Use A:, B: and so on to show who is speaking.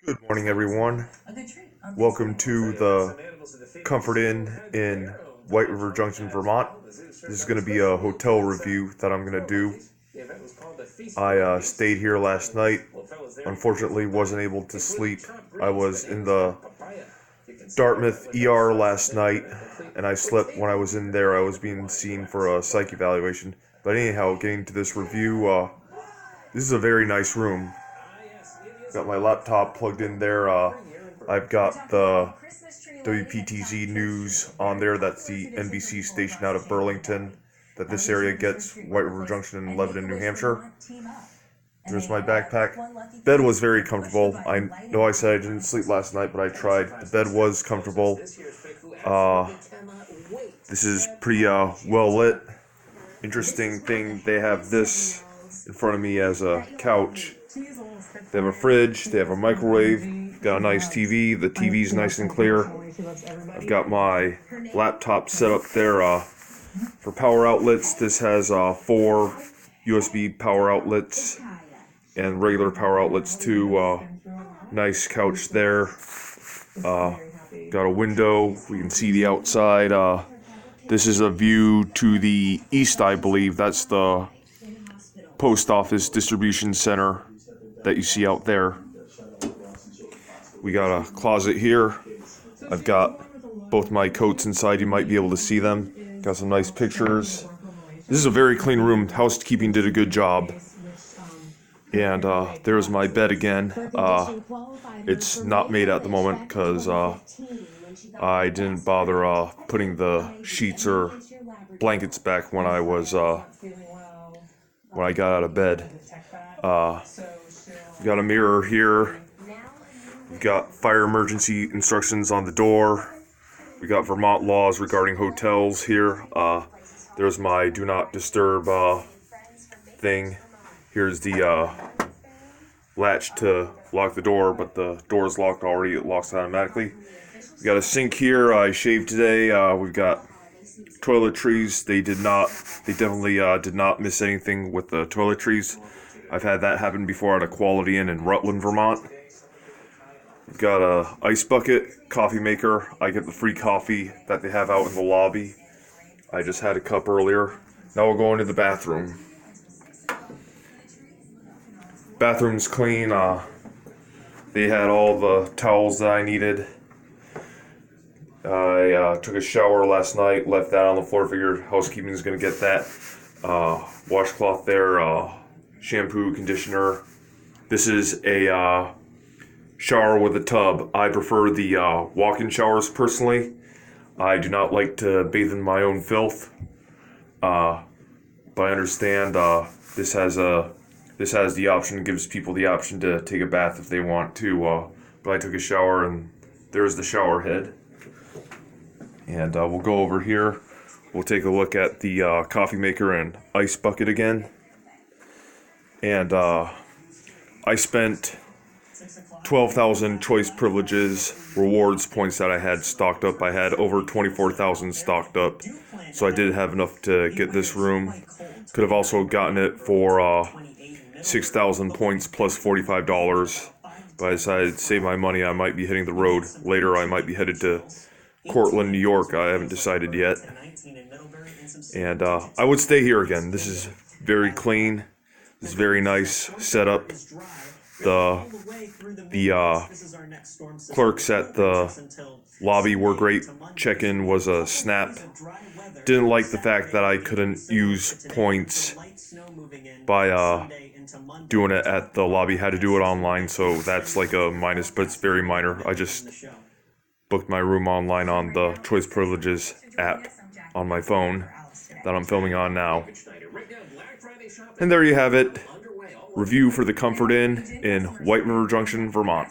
A: Good morning, everyone. Welcome to the Comfort Inn in White River Junction, Vermont. This is going to be a hotel review that I'm going to do. I stayed here last night. Unfortunately, wasn't able to sleep. I was in the Dartmouth ER last night, and I slept when I was in there. I was being seen for a psych evaluation. But anyhow, getting to this review, this is a very nice room. Got my laptop plugged in there. I've got the WPTZ News on there. That's the NBC station out of Burlington that this area gets, White River Junction in Lebanon, New Hampshire. There's my backpack. Bed was very comfortable. I know I said I didn't sleep last night, but I tried. The bed was comfortable. This is pretty well lit. Interesting thing, they have this in front of me as a couch. They have a fridge, they have a microwave, got a nice TV, the TV's nice and clear. I've got my laptop set up there for power outlets. This has 4 USB power outlets and regular power outlets too. Nice couch there. Got a window, we can see the outside. This is a view to the east, I believe. That's the post office distribution center that you see out there. We got a closet here. I've got both my coats inside. You might be able to see them. Got some nice pictures. This is a very clean room. Housekeeping did a good job. And there's my bed again. It's not made at the moment because I didn't bother putting the sheets or blankets back when I got out of bed. We've got a mirror here. We've got fire emergency instructions on the door. We got Vermont laws regarding hotels here. There's my do not disturb thing. Here's the latch to lock the door, but the door is locked already. It locks automatically. We got a sink here. I shaved today. We've got toiletries. They definitely did not miss anything with the toiletries. I've had that happen before at a Quality Inn in Rutland, Vermont. We've got a ice bucket, coffee maker. I get the free coffee that they have out in the lobby. I just had a cup earlier. Now we'll go into the bathroom. Bathroom's clean. They had all the towels that I needed. I took a shower last night, left that on the floor, figured housekeeping is going to get that. Washcloth there, shampoo, conditioner. This is a shower with a tub. I prefer the walk-in showers personally. I do not like to bathe in my own filth. But I understand this has the option, gives people the option to take a bath if they want to. But I took a shower and there's the shower head. And we'll go over here. We'll take a look at the coffee maker and ice bucket again. And I spent 12,000 choice privileges, rewards points that I had stocked up. I had over 24,000 stocked up. So I did have enough to get this room. Could have also gotten it for 6,000 points plus $45. But I decided to save my money. I might be hitting the road later. I might be headed to Cortland, New York. I haven't decided yet. And I would stay here again. This is very clean. This is very nice setup. The clerks at the lobby were great. Check-in was a snap. Didn't like the fact that I couldn't use points by doing it at the lobby. Had to do it online, so that's like a minus, but it's very minor. I just booked my room online on the Choice Privileges app on my phone that I'm filming on now. And there you have it. Review for the Comfort Inn in White River Junction, Vermont.